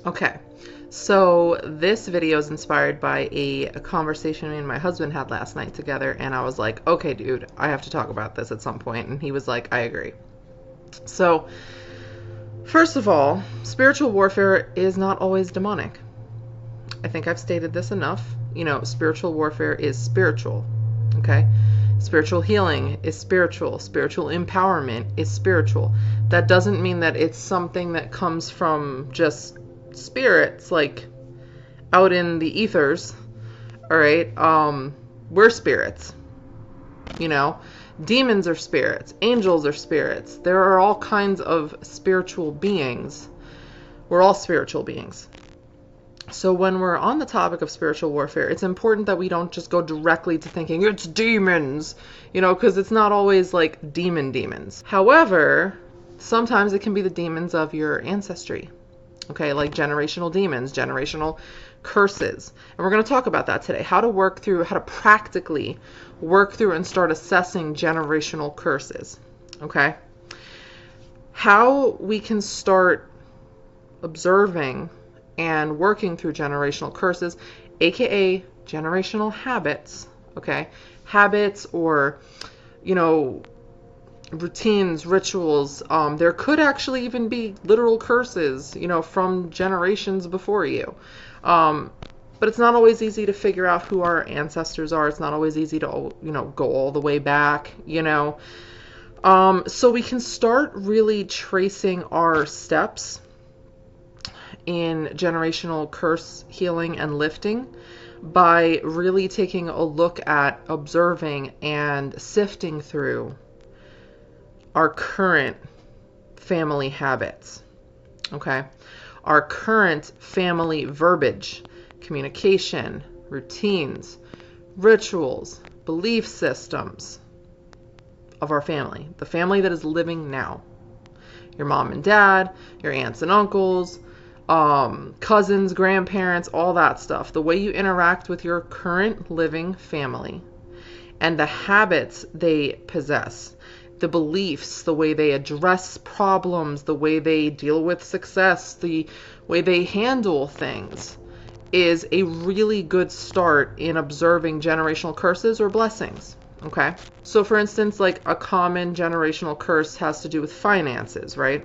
Okay, so this video is inspired by a conversation me and my husband had last night together, and I was like, okay, dude, I have to talk about this at some point, and he was like, I agree. So, first of all, spiritual warfare is not always demonic. I think I've stated this enough. You know, spiritual warfare is spiritual, okay? Spiritual healing is spiritual. Spiritual empowerment is spiritual. That doesn't mean that it's something that comes from just spirits, like out in the ethers. All right, we're spirits, you know. Demons are spirits, angels are spirits. There are all kinds of spiritual beings. We're all spiritual beings. So when we're on the topic of spiritual warfare, it's important that we don't just go directly to thinking it's demons, you know, because it's not always like demons. However, sometimes it can be the demons of your ancestry. Okay, like generational demons, generational curses. And we're going to talk about that today. How to practically work through and start assessing generational curses. Okay? How we can start observing and working through generational curses, aka generational habits. Okay? Habits or, you know, routines, rituals. There could actually even be literal curses, you know, from generations before you. But it's not always easy to figure out who our ancestors are. It's not always easy to, you know, go all the way back, you know. So we can start really tracing our steps in generational curse healing and lifting by really taking a look at observing and sifting through our current family habits, okay? Our current family verbiage, communication, routines, rituals, belief systems of our family, the family that is living now. Your mom and dad, your aunts and uncles, cousins, grandparents, all that stuff. The way you interact with your current living family and the habits they possess. The beliefs, the way they address problems, the way they deal with success, the way they handle things is a really good start in observing generational curses or blessings. Okay? So for instance, like a common generational curse has to do with finances, right?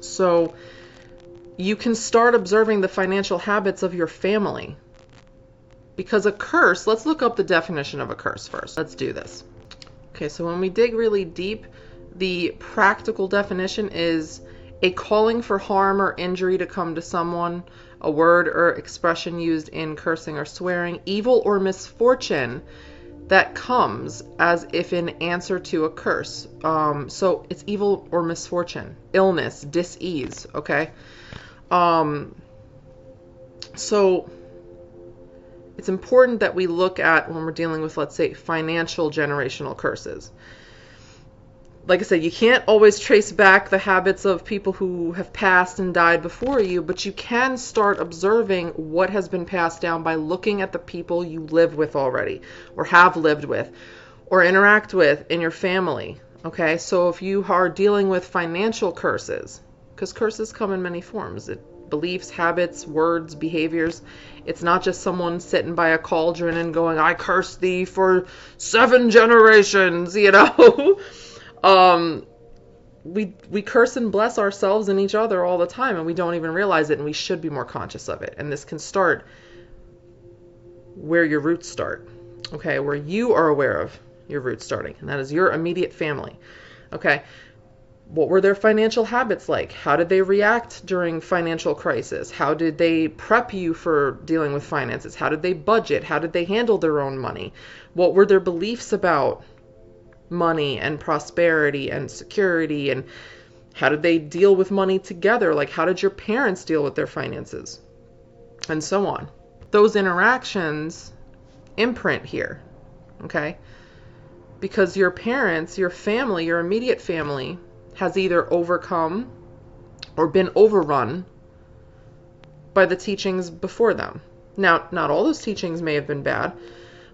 So you can start observing the financial habits of your family. Because a curse, let's look up the definition of a curse first. Let's do this. Okay, so when we dig really deep, the practical definition is a calling for harm or injury to come to someone, a word or expression used in cursing or swearing, evil or misfortune that comes as if in answer to a curse. So it's evil or misfortune, illness, dis-ease, okay? So it's important that we look at when we're dealing with, let's say, financial generational curses. Like I said, you can't always trace back the habits of people who have passed and died before you, but you can start observing what has been passed down by looking at the people you live with already, or have lived with, or interact with in your family. Okay, so if you are dealing with financial curses, because curses come in many forms, beliefs, habits, words, behaviors. It's not just someone sitting by a cauldron and going, I curse thee for 7 generations, you know. We curse and bless ourselves and each other all the time, and we don't even realize it, and we should be more conscious of it. And this can start where your roots start, okay, where you are aware of your roots starting, and that is your immediate family, okay. What were their financial habits like? How did they react during financial crisis? How did they prep you for dealing with finances? How did they budget? How did they handle their own money? What were their beliefs about money and prosperity and security? And how did they deal with money together? Like, how did your parents deal with their finances? And so on. Those interactions imprint here, okay? Because your parents, your family, your immediate family has either overcome or been overrun by the teachings before them. Now, not all those teachings may have been bad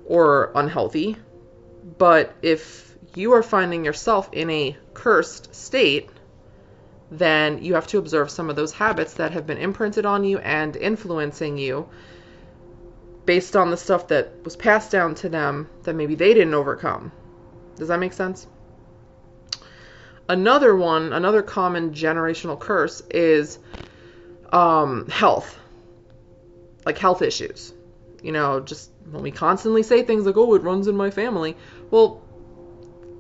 or unhealthy, but if you are finding yourself in a cursed state, then you have to observe some of those habits that have been imprinted on you and influencing you based on the stuff that was passed down to them that maybe they didn't overcome. Does that make sense? Another common generational curse is health, like health issues. Just when we constantly say things like, oh, it runs in my family. Well,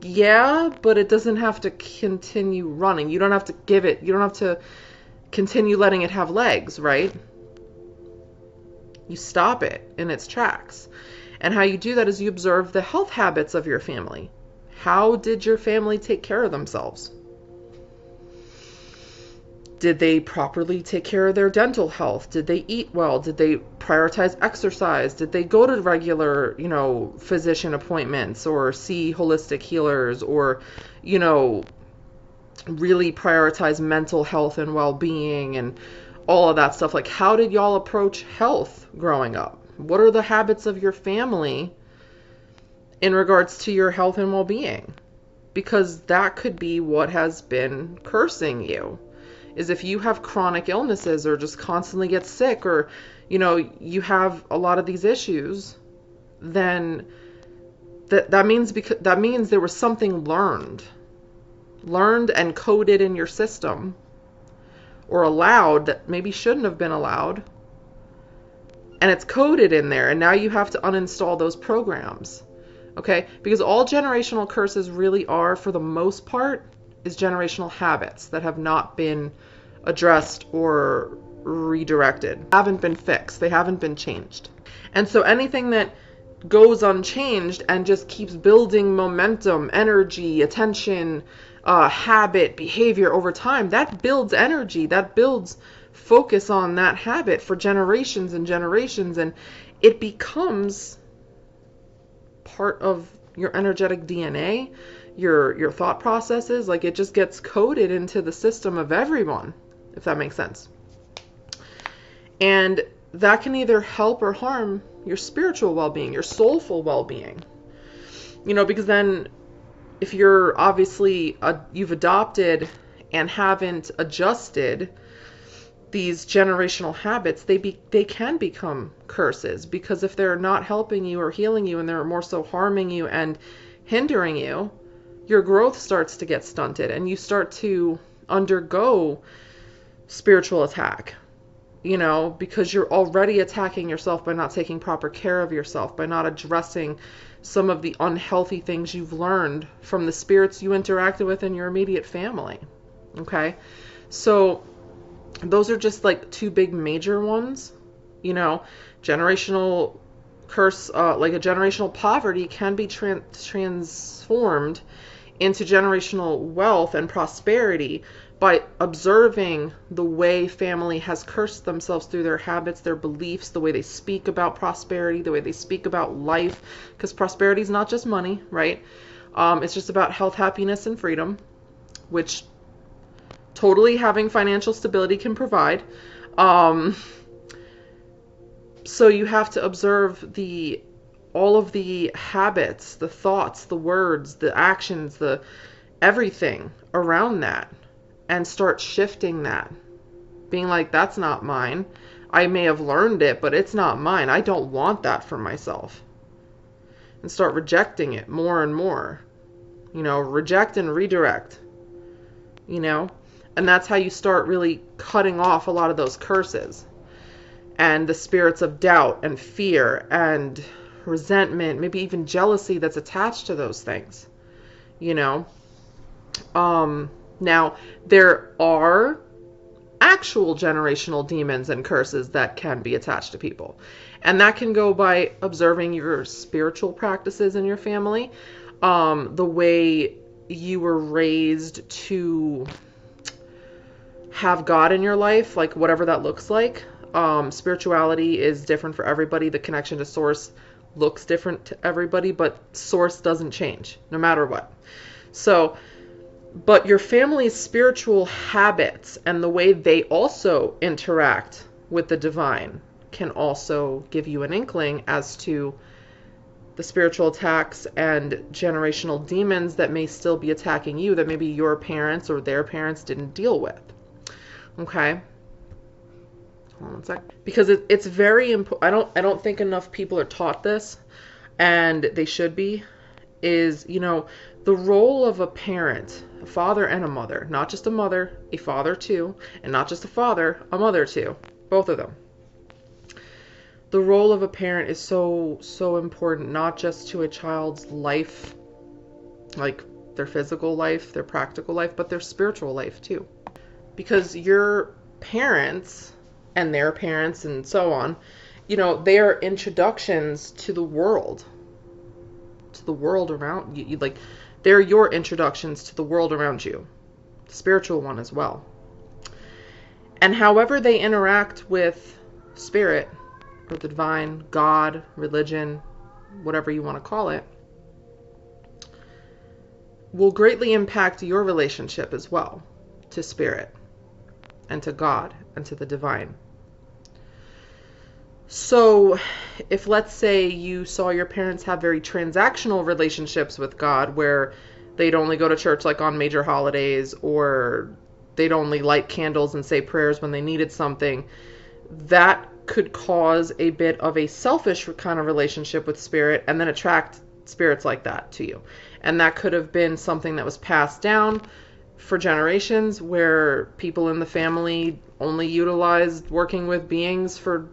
yeah, but it doesn't have to continue running. You don't have to continue letting it have legs, right? You stop it in its tracks. And how you do that is you observe the health habits of your family. How did your family take care of themselves? Did they properly take care of their dental health? Did they eat well? Did they prioritize exercise? Did they go to regular, physician appointments or see holistic healers or, really prioritize mental health and well-being and all of that stuff? Like, how did y'all approach health growing up? What are the habits of your family in regards to your health and well-being? Because that could be what has been cursing you. Is if you have chronic illnesses or just constantly get sick or, you have a lot of these issues, then that means there was something learned and coded in your system or allowed that maybe shouldn't have been allowed. And it's coded in there, and now you have to uninstall those programs. Okay? Because all generational curses really are, for the most part, is generational habits that have not been addressed or redirected, haven't been fixed, they haven't been changed. And so anything that goes unchanged and just keeps building momentum, energy, attention, habit, behavior over time, that builds energy, that builds focus on that habit for generations and generations, and it becomes part of your energetic DNA, your thought processes. Like, it just gets coded into the system of everyone, if that makes sense. And that can either help or harm your spiritual well-being, your soulful well-being. Because then if you're obviously you've adopted and haven't adjusted these generational habits, they can become curses, because if they're not helping you or healing you and they're more so harming you and hindering you, your growth starts to get stunted and you start to undergo spiritual attack, because you're already attacking yourself by not taking proper care of yourself, by not addressing some of the unhealthy things you've learned from the spirits you interacted with in your immediate family. Okay? So those are just like two big major ones. Generational curse, like a generational poverty can be transformed into generational wealth and prosperity by observing the way family has cursed themselves through their habits, their beliefs, the way they speak about prosperity, the way they speak about life, because prosperity is not just money, right? It's just about health, happiness, and freedom, which totally having financial stability can provide. So you have to observe all of the habits, the thoughts, the words, the actions, the everything around that, and start shifting that. Being like, that's not mine. I may have learned it, but it's not mine. I don't want that for myself. And start rejecting it more and more. Reject and redirect. And that's how you start really cutting off a lot of those curses and the spirits of doubt and fear and resentment, maybe even jealousy that's attached to those things. Now, there are actual generational demons and curses that can be attached to people. And that can go by observing your spiritual practices in your family, the way you were raised to have God in your life, like whatever that looks like. Spirituality is different for everybody. The connection to source looks different to everybody, but source doesn't change no matter what. So, but your family's spiritual habits and the way they also interact with the divine can also give you an inkling as to the spiritual attacks and generational demons that may still be attacking you that maybe your parents or their parents didn't deal with. Okay? Hold on one sec. Because it's very important. I don't think enough people are taught this, and they should be, is, the role of a parent, a father and a mother, not just a mother, a father too, and not just a father, a mother too, both of them. The role of a parent is so, so important, not just to a child's life, like their physical life, their practical life, but their spiritual life too. Because your parents and their parents and so on, they are introductions to the world around you. Like, they're your introductions to the world around you, the spiritual one as well. And however they interact with spirit, or the divine, God, religion, whatever you want to call it, will greatly impact your relationship as well to spirit and to God and to the divine. So if, let's say, you saw your parents have very transactional relationships with God, where they'd only go to church like on major holidays, or they'd only light candles and say prayers when they needed something, that could cause a bit of a selfish kind of relationship with spirit, and then attract spirits like that to you. And that could have been something that was passed down for generations, where people in the family only utilized working with beings for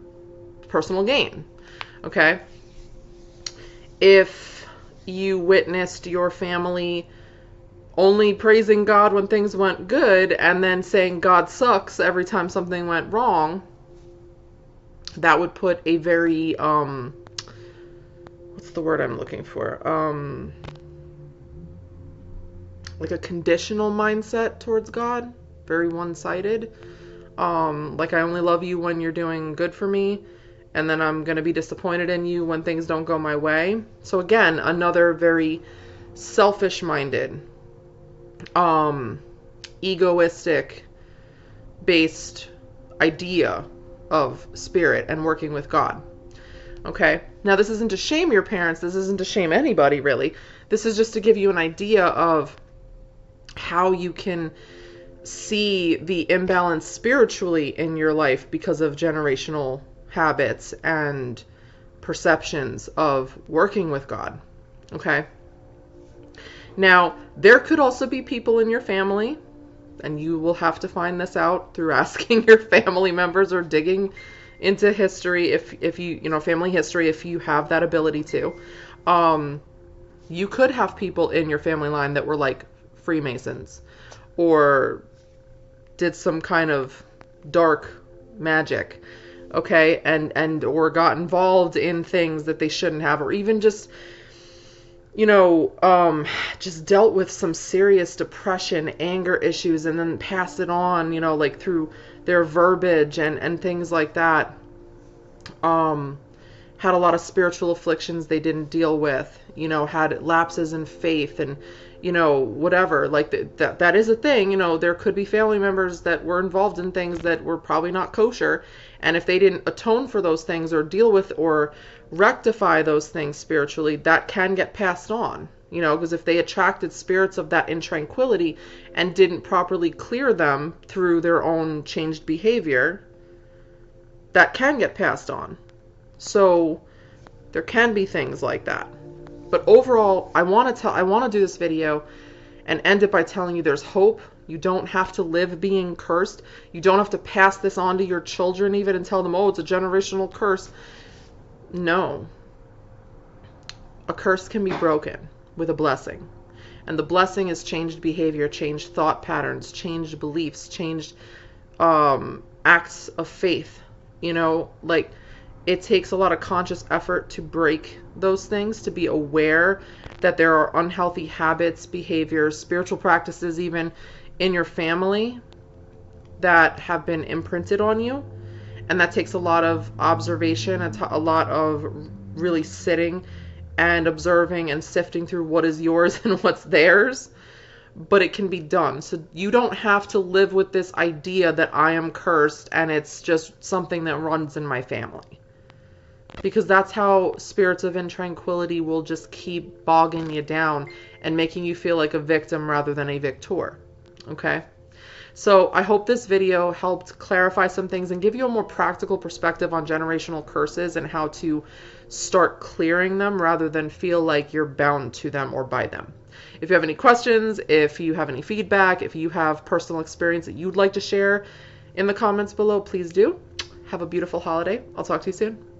personal gain. Okay? If you witnessed your family only praising God when things went good, and then saying God sucks every time something went wrong, that would put a very, what's the word I'm looking for? Like a conditional mindset towards God. Very one-sided. Like, I only love you when you're doing good for me, and then I'm going to be disappointed in you when things don't go my way. So again, another very selfish-minded, egoistic based idea of spirit and working with God. Okay? Now, this isn't to shame your parents. This isn't to shame anybody, really. This is just to give you an idea of how you can see the imbalance spiritually in your life because of generational habits and perceptions of working with God. Okay? Now, there could also be people in your family, and you will have to find this out through asking your family members or digging into history, if you, family history, if you have that ability to. You could have people in your family line that were like Freemasons, or did some kind of dark magic, okay, and or got involved in things that they shouldn't have, or even just just dealt with some serious depression, anger issues, and then passed it on, like through their verbiage and things like that. Had a lot of spiritual afflictions they didn't deal with, had lapses in faith, and, whatever. Like, that is a thing. There could be family members that were involved in things that were probably not kosher. And if they didn't atone for those things or deal with or rectify those things spiritually, that can get passed on, because if they attracted spirits of that intranquility and didn't properly clear them through their own changed behavior, that can get passed on. So there can be things like that. But overall, I want to do this video and end it by telling you there's hope. You don't have to live being cursed. You don't have to pass this on to your children even and tell them, oh, it's a generational curse. No. A curse can be broken with a blessing. And the blessing is changed behavior, changed thought patterns, changed beliefs, changed acts of faith. Like, it takes a lot of conscious effort to break those things, to be aware that there are unhealthy habits, behaviors, spiritual practices even in your family that have been imprinted on you. And that takes a lot of observation, a lot of really sitting and observing and sifting through what is yours and what's theirs. But it can be done. So you don't have to live with this idea that I am cursed and it's just something that runs in my family. because that's how spirits of intranquility will just keep bogging you down and making you feel like a victim rather than a victor. Okay? So I hope this video helped clarify some things and give you a more practical perspective on generational curses and how to start clearing them rather than feel like you're bound to them or by them. If you have any questions, if you have any feedback, if you have personal experience that you'd like to share in the comments below, please do. Have a beautiful holiday. I'll talk to you soon.